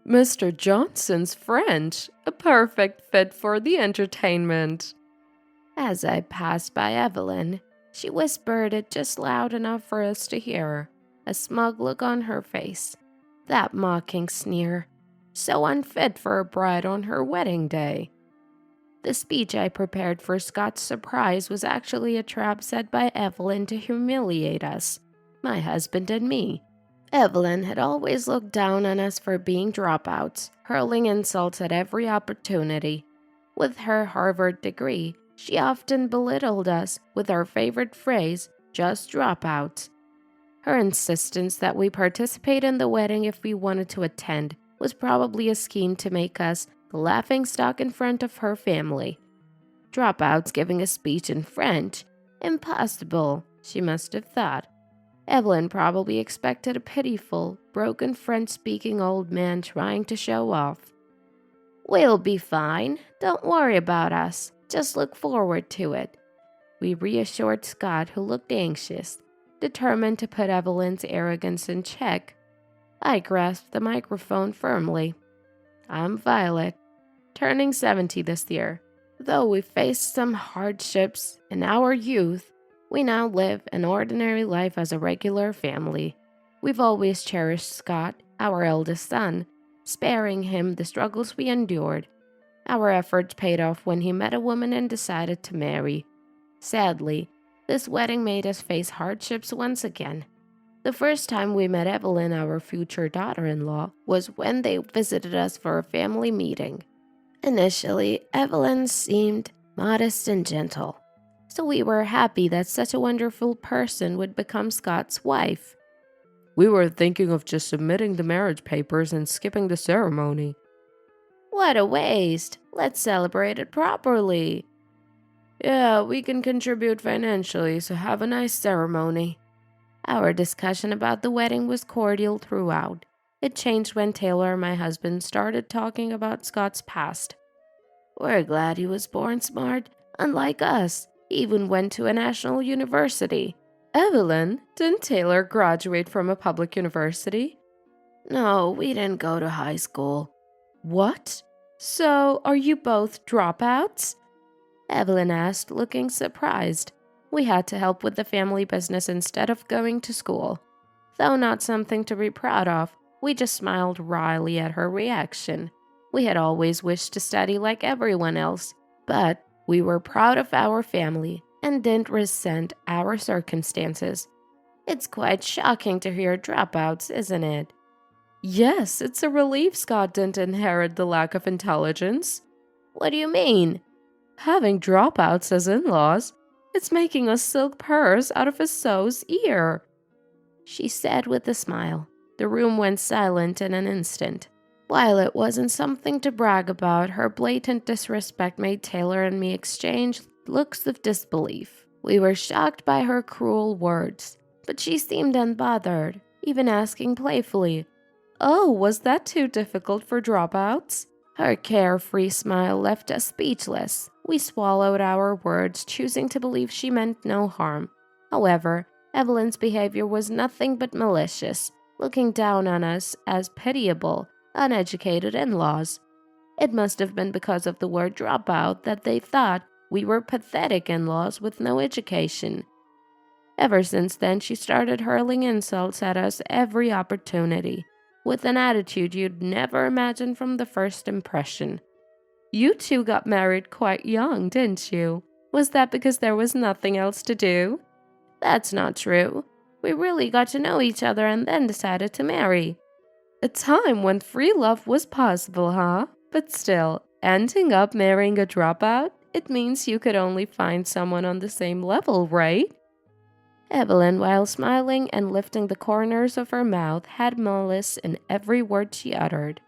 Mr. Johnson's French, a perfect fit for the entertainment. As I passed by Evelyn, she whispered it just loud enough for us to hear, a smug look on her face. That mocking sneer, so unfit for a bride on her wedding day. The speech I prepared for Scott's surprise was actually a trap set by Evelyn to humiliate us, my husband and me. Evelyn had always looked down on us for being dropouts, hurling insults at every opportunity. With her Harvard degree, she often belittled us with her favorite phrase, just dropouts. Her insistence that we participate in the wedding if we wanted to attend was probably a scheme to make us the laughingstock in front of her family. Dropouts giving a speech in French? Impossible, she must have thought. Evelyn probably expected a pitiful, broken French-speaking old man trying to show off. We'll be fine. Don't worry about us. Just look forward to it. We reassured Scott, who looked anxious, determined to put Evelyn's arrogance in check. I grasped the microphone firmly. I'm Violet, turning 70 this year. Though we faced some hardships in our youth, we now live an ordinary life as a regular family. We've always cherished Scott, our eldest son, sparing him the struggles we endured. Our efforts paid off when he met a woman and decided to marry. Sadly, this wedding made us face hardships once again. The first time we met Evelyn, our future daughter-in-law, was when they visited us for a family meeting. Initially, Evelyn seemed modest and gentle, so we were happy that such a wonderful person would become Scott's wife. We were thinking of just submitting the marriage papers and skipping the ceremony. What a waste! Let's celebrate it properly. Yeah, we can contribute financially, so have a nice ceremony. Our discussion about the wedding was cordial throughout. It changed when Taylor, my husband, started talking about Scott's past. We're glad he was born smart, unlike us. He even went to a national university. Evelyn, didn't Taylor graduate from a public university? No, we didn't go to high school. What? So, are you both dropouts? Evelyn asked, looking surprised. We had to help with the family business instead of going to school. Though not something to be proud of, we just smiled wryly at her reaction. We had always wished to study like everyone else, but we were proud of our family and didn't resent our circumstances. It's quite shocking to hear dropouts, isn't it? Yes, it's a relief Scott didn't inherit the lack of intelligence. What do you mean? Having dropouts as in-laws, it's making us silk purrs out of a sow's ear, she said with a smile. The room went silent in an instant. While it wasn't something to brag about, her blatant disrespect made Taylor and me exchange looks of disbelief. We were shocked by her cruel words, but she seemed unbothered, even asking playfully, "Oh, was that too difficult for dropouts?" Her carefree smile left us speechless. We swallowed our words, choosing to believe she meant no harm. However, Evelyn's behavior was nothing but malicious, looking down on us as pitiable, uneducated in-laws. It must have been because of the word dropout that they thought we were pathetic in-laws with no education. Ever since then, she started hurling insults at us every opportunity, with an attitude you'd never imagine from the first impression. You two got married quite young, didn't you? Was that because there was nothing else to do? That's not true. We really got to know each other and then decided to marry. A time when free love was possible, huh? But still, ending up marrying a dropout, it means you could only find someone on the same level, right? Evelyn, while smiling and lifting the corners of her mouth, had malice in every word she uttered.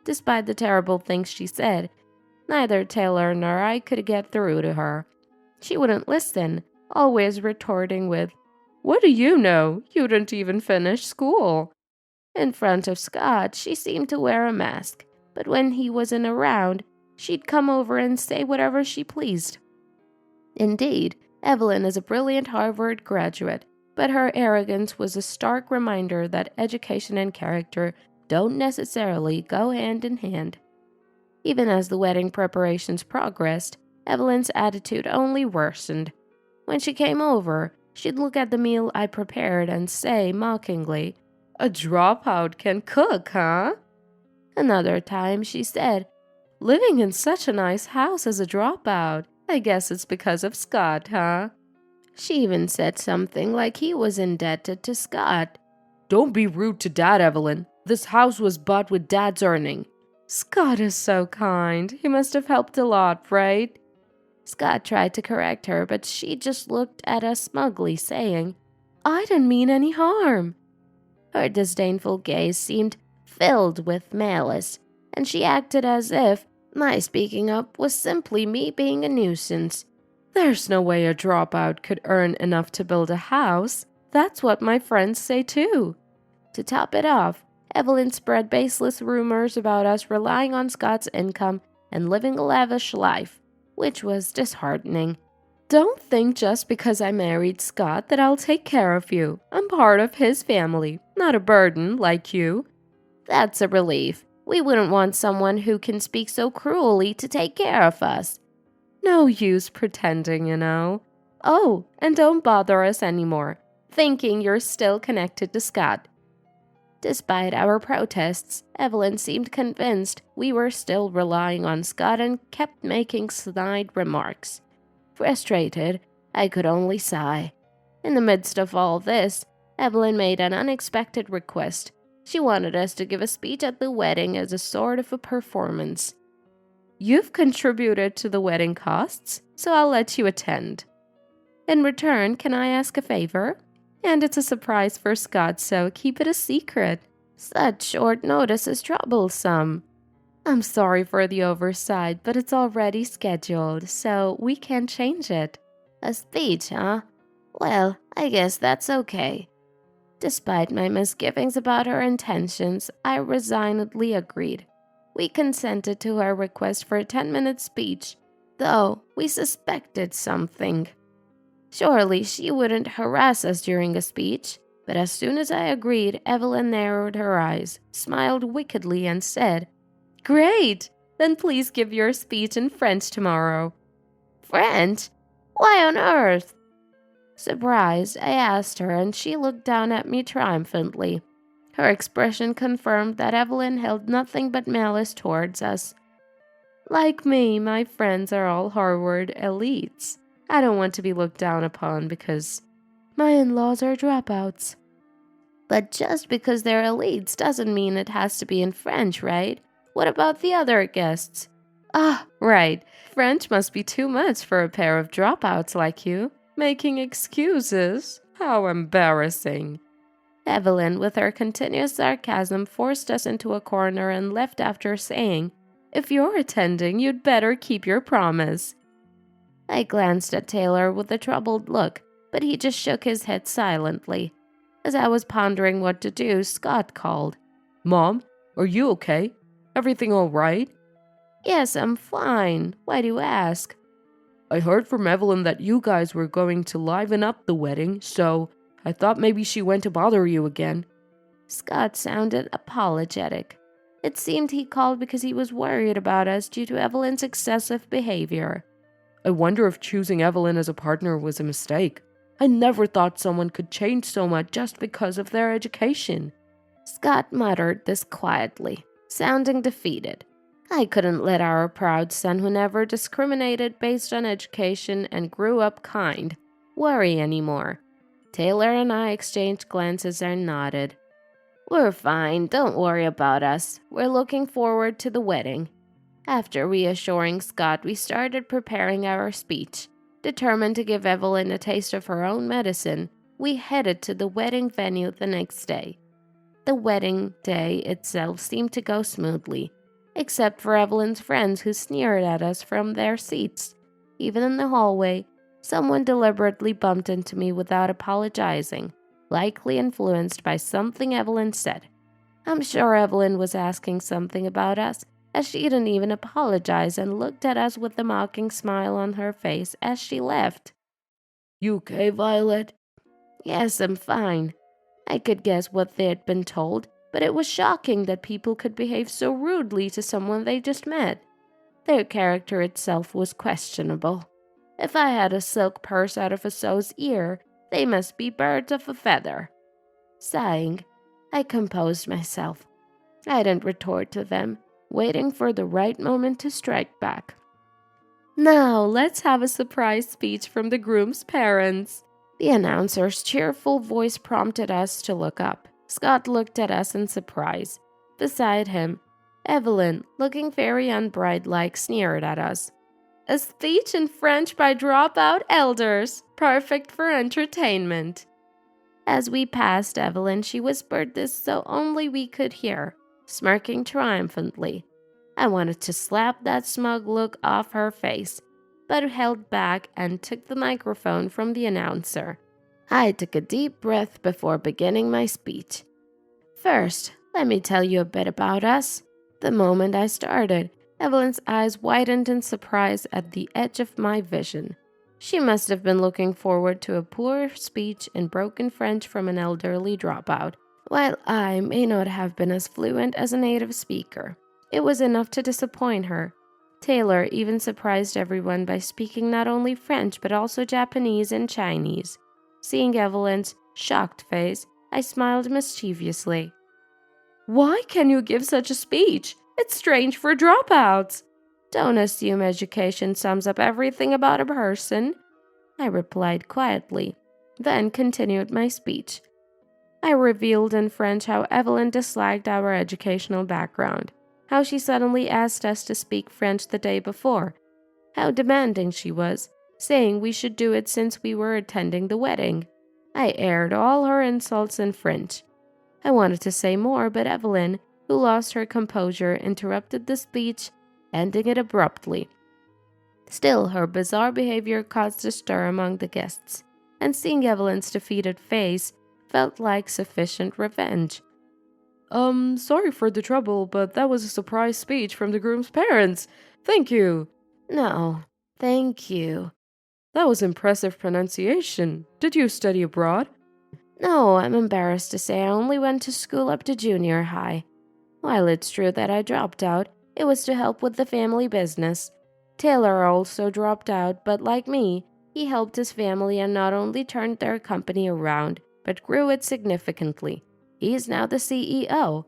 Despite the terrible things she said, neither Taylor nor I could get through to her. She wouldn't listen, always retorting with, "What do you know? You didn't even finish school." In front of Scott, she seemed to wear a mask, but when he wasn't around, she'd come over and say whatever she pleased. Indeed, Evelyn is a brilliant Harvard graduate, but her arrogance was a stark reminder that education and character don't necessarily go hand in hand. Even as the wedding preparations progressed, Evelyn's attitude only worsened. When she came over, she'd look at the meal I prepared and say mockingly, "A dropout can cook, huh?" Another time she said, "Living in such a nice house as a dropout. I guess it's because of Scott, huh?" She even said something like he was indebted to Scott. "Don't be rude to Dad, Evelyn. This house was bought with Dad's earning." "Scott is so kind. He must have helped a lot, right?" Scott tried to correct her, but she just looked at us smugly, saying, "I didn't mean any harm." Her disdainful gaze seemed filled with malice, and she acted as if my speaking up was simply me being a nuisance. "There's no way a dropout could earn enough to build a house. That's what my friends say too." To top it off, Evelyn spread baseless rumors about us relying on Scott's income and living a lavish life, which was disheartening. "Don't think just because I married Scott that I'll take care of you. I'm part of his family, not a burden like you." That's a relief. We wouldn't want someone who can speak so cruelly to take care of us. No use pretending, you know. Oh, and don't bother us anymore, thinking you're still connected to Scott. Despite our protests, Evelyn seemed convinced we were still relying on Scott and kept making snide remarks. Frustrated, I could only sigh. In the midst of all this, Evelyn made an unexpected request. She wanted us to give a speech at the wedding as a sort of a performance. "You've contributed to the wedding costs, so I'll let you attend. In return, can I ask a favor? And it's a surprise for Scott, so keep it a secret." Such short notice is troublesome. "I'm sorry for the oversight, but it's already scheduled, so we can't change it." A speech, huh? Well, I guess that's okay. Despite my misgivings about her intentions, I resignedly agreed. We consented to her request for a 10-minute speech, though we suspected something. Surely she wouldn't harass us during a speech, but as soon as I agreed, Evelyn narrowed her eyes, smiled wickedly, and said, "Great! Then please give your speech in French tomorrow." "French? Why on earth?" Surprised, I asked her, and she looked down at me triumphantly. Her expression confirmed that Evelyn held nothing but malice towards us. "Like me, my friends are all Harvard elites. I don't want to be looked down upon because my in-laws are dropouts." "But just because they're elites doesn't mean it has to be in French, right? What about the other guests?" "Ah, right. French must be too much for a pair of dropouts like you. Making excuses? How embarrassing." Evelyn, with her continuous sarcasm, forced us into a corner and left after saying, "If you're attending, you'd better keep your promise." I glanced at Taylor with a troubled look, but he just shook his head silently. As I was pondering what to do, Scott called. "Mom, are you okay? Everything all right?" "Yes, I'm fine. Why do you ask?" "I heard from Evelyn that you guys were going to liven up the wedding, so I thought maybe she went to bother you again." Scott sounded apologetic. It seemed he called because he was worried about us due to Evelyn's excessive behavior. "I wonder if choosing Evelyn as a partner was a mistake. I never thought someone could change so much just because of their education." Scott muttered this quietly, sounding defeated. I couldn't let our proud son, who never discriminated based on education and grew up kind, worry anymore. Taylor and I exchanged glances and nodded. "We're fine, don't worry about us. We're looking forward to the wedding." After reassuring Scott, we started preparing our speech. Determined to give Evelyn a taste of her own medicine, we headed to the wedding venue the next day. The wedding day itself seemed to go smoothly, except for Evelyn's friends who sneered at us from their seats. Even in the hallway, someone deliberately bumped into me without apologizing, likely influenced by something Evelyn said. I'm sure Evelyn was asking something about us, as she didn't even apologize and looked at us with a mocking smile on her face as she left. "You okay, Violet?" "Yes, I'm fine." I could guess what they'd been told, but it was shocking that people could behave so rudely to someone they just met. Their character itself was questionable. If I had a silk purse out of a sow's ear, they must be birds of a feather. Sighing, I composed myself. I didn't retort to them, waiting for the right moment to strike back. Now, let's have a surprise speech from the groom's parents. The announcer's cheerful voice prompted us to look up. Scott looked at us in surprise. Beside him, Evelyn, looking very unbride-like, sneered at us. A speech in French by dropout elders, perfect for entertainment. As we passed Evelyn, she whispered this so only we could hear, smirking triumphantly. I wanted to slap that smug look off her face, but held back and took the microphone from the announcer. I took a deep breath before beginning my speech. First, let me tell you a bit about us. The moment I started, Evelyn's eyes widened in surprise at the edge of my vision. She must have been looking forward to a poor speech in broken French from an elderly dropout, while I may not have been as fluent as a native speaker. It was enough to disappoint her. Taylor even surprised everyone by speaking not only French but also Japanese and Chinese. Seeing Evelyn's shocked face, I smiled mischievously. Why can you give such a speech? It's strange for dropouts. Don't assume education sums up everything about a person, I replied quietly, then continued my speech. I revealed in French how Evelyn disliked our educational background, how she suddenly asked us to speak French the day before, how demanding she was, saying we should do it since we were attending the wedding. I aired all her insults in French. I wanted to say more, but Evelyn, who lost her composure, interrupted the speech, ending it abruptly. Still, her bizarre behavior caused a stir among the guests, and seeing Evelyn's defeated face felt like sufficient revenge. Sorry for the trouble, but that was a surprise speech from the groom's parents. Thank you. No, thank you. That was impressive pronunciation. Did you study abroad? No, I'm embarrassed to say I only went to school up to junior high. While it's true that I dropped out, it was to help with the family business. Taylor also dropped out, but like me, he helped his family and not only turned their company around, but grew it significantly. He's now the CEO.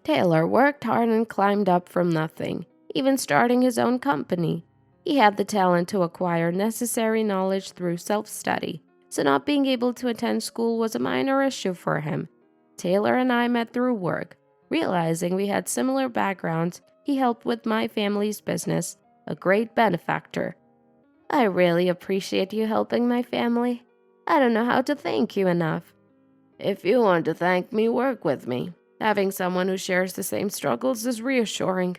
Taylor worked hard and climbed up from nothing, even starting his own company. He had the talent to acquire necessary knowledge through self-study, so not being able to attend school was a minor issue for him. Taylor and I met through work. Realizing we had similar backgrounds, he helped with my family's business, a great benefactor. I really appreciate you helping my family. I don't know how to thank you enough. If you want to thank me, work with me. Having someone who shares the same struggles is reassuring.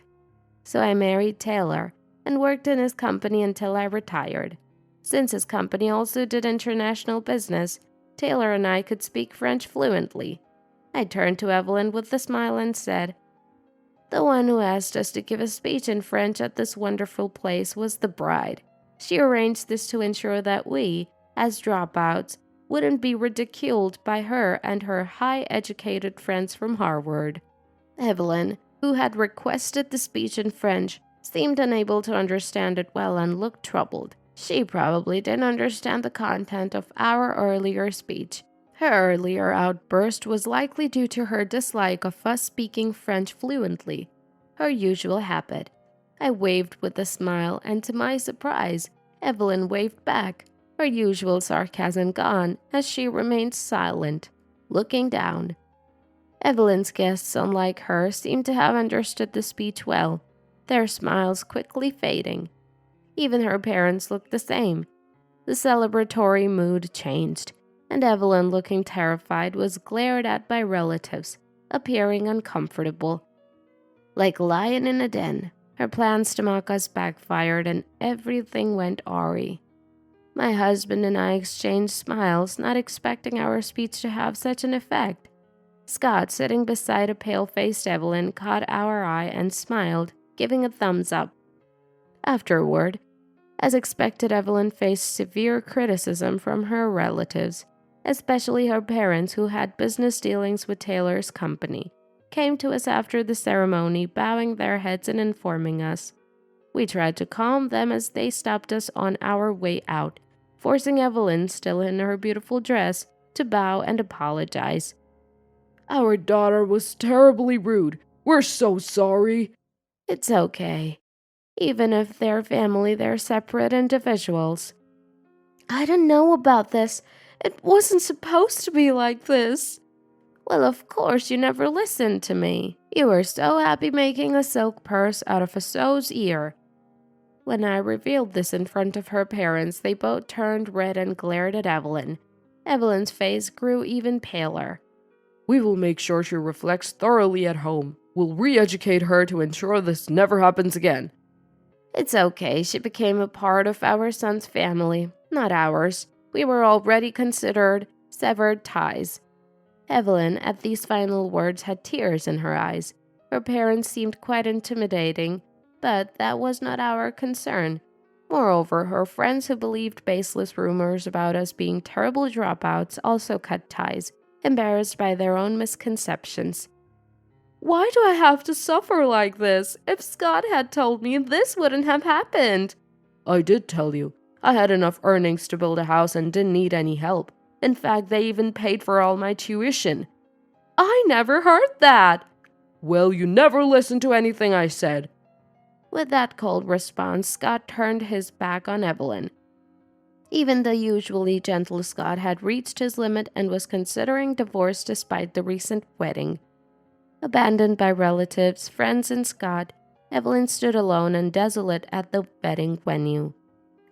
So I married Taylor and worked in his company until I retired. Since his company also did international business, Taylor and I could speak French fluently. I turned to Evelyn with a smile and said, "The one who asked us to give a speech in French at this wonderful place was the bride. She arranged this to ensure that we, as dropouts, wouldn't be ridiculed by her and her high-educated friends from Harvard." Evelyn, who had requested the speech in French, seemed unable to understand it well and looked troubled. She probably didn't understand the content of our earlier speech. Her earlier outburst was likely due to her dislike of us speaking French fluently, her usual habit. I waved with a smile, and to my surprise, Evelyn waved back, her usual sarcasm gone, as she remained silent, looking down. Evelyn's guests, unlike her, seemed to have understood the speech well, their smiles quickly fading. Even her parents looked the same. The celebratory mood changed, and Evelyn, looking terrified, was glared at by relatives, appearing uncomfortable. Like a lion in a den, her plans to mock us backfired and everything went awry. My husband and I exchanged smiles, not expecting our speech to have such an effect. Scott, sitting beside a pale-faced Evelyn, caught our eye and smiled, giving a thumbs up. Afterward, as expected, Evelyn faced severe criticism from her relatives, especially her parents who had business dealings with Taylor's company. came to us after the ceremony, bowing their heads and informing us. We tried to calm them as they stopped us on our way out, forcing Evelyn, still in her beautiful dress, to bow and apologize. Our daughter was terribly rude. We're so sorry. It's okay. Even if they're family, they're separate individuals. I didn't know about this. It wasn't supposed to be like this. Well, of course you never listened to me. You were so happy making a silk purse out of a sow's ear. When I revealed this in front of her parents, they both turned red and glared at Evelyn. Evelyn's face grew even paler. We will make sure she reflects thoroughly at home. We'll re-educate her to ensure this never happens again. It's okay, she became a part of our son's family, not ours. We were already considered severed ties. Evelyn, at these final words, had tears in her eyes. Her parents seemed quite intimidating, but that was not our concern. Moreover, her friends who believed baseless rumors about us being terrible dropouts also cut ties, embarrassed by their own misconceptions. Why do I have to suffer like this? If Scott had told me, this wouldn't have happened. I did tell you. I had enough earnings to build a house and didn't need any help. In fact, they even paid for all my tuition. I never heard that. Well, you never listened to anything I said. With that cold response, Scott turned his back on Evelyn. Even the usually gentle Scott had reached his limit and was considering divorce despite the recent wedding. Abandoned by relatives, friends, and Scott, Evelyn stood alone and desolate at the wedding venue.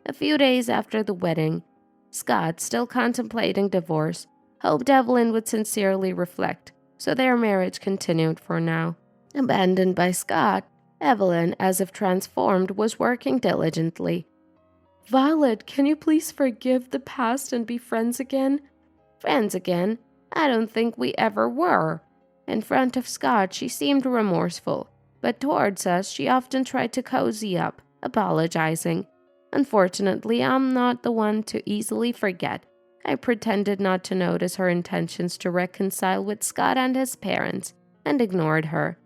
A few days after the wedding, Scott, still contemplating divorce, hoped Evelyn would sincerely reflect, so their marriage continued for now. Abandoned by Scott, Evelyn, as if transformed, was working diligently. Violet, can you please forgive the past and be friends again? Friends again? I don't think we ever were. In front of Scott, she seemed remorseful, but towards us, she often tried to cozy up, apologizing. Unfortunately, I'm not the one to easily forget. I pretended not to notice her intentions to reconcile with Scott and his parents, and ignored her.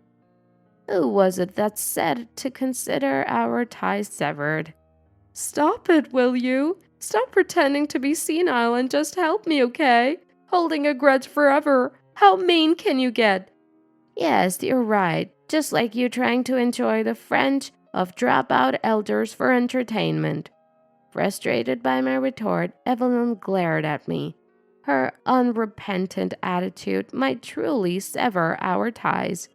Who was it that said to consider our ties severed? Stop it, will you? Stop pretending to be senile and just help me, okay? Holding a grudge forever. How mean can you get? Yes, you're right. Just like you trying to enjoy the French of dropout elders for entertainment. Frustrated by my retort, Evelyn glared at me. Her unrepentant attitude might truly sever our ties.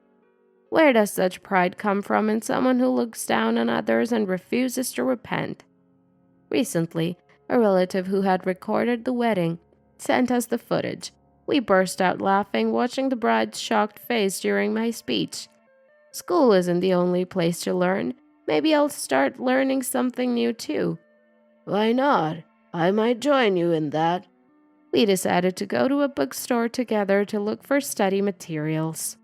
Where does such pride come from in someone who looks down on others and refuses to repent? Recently, a relative who had recorded the wedding sent us the footage. We burst out laughing, watching the bride's shocked face during my speech. School isn't the only place to learn. Maybe I'll start learning something new too. Why not? I might join you in that. We decided to go to a bookstore together to look for study materials.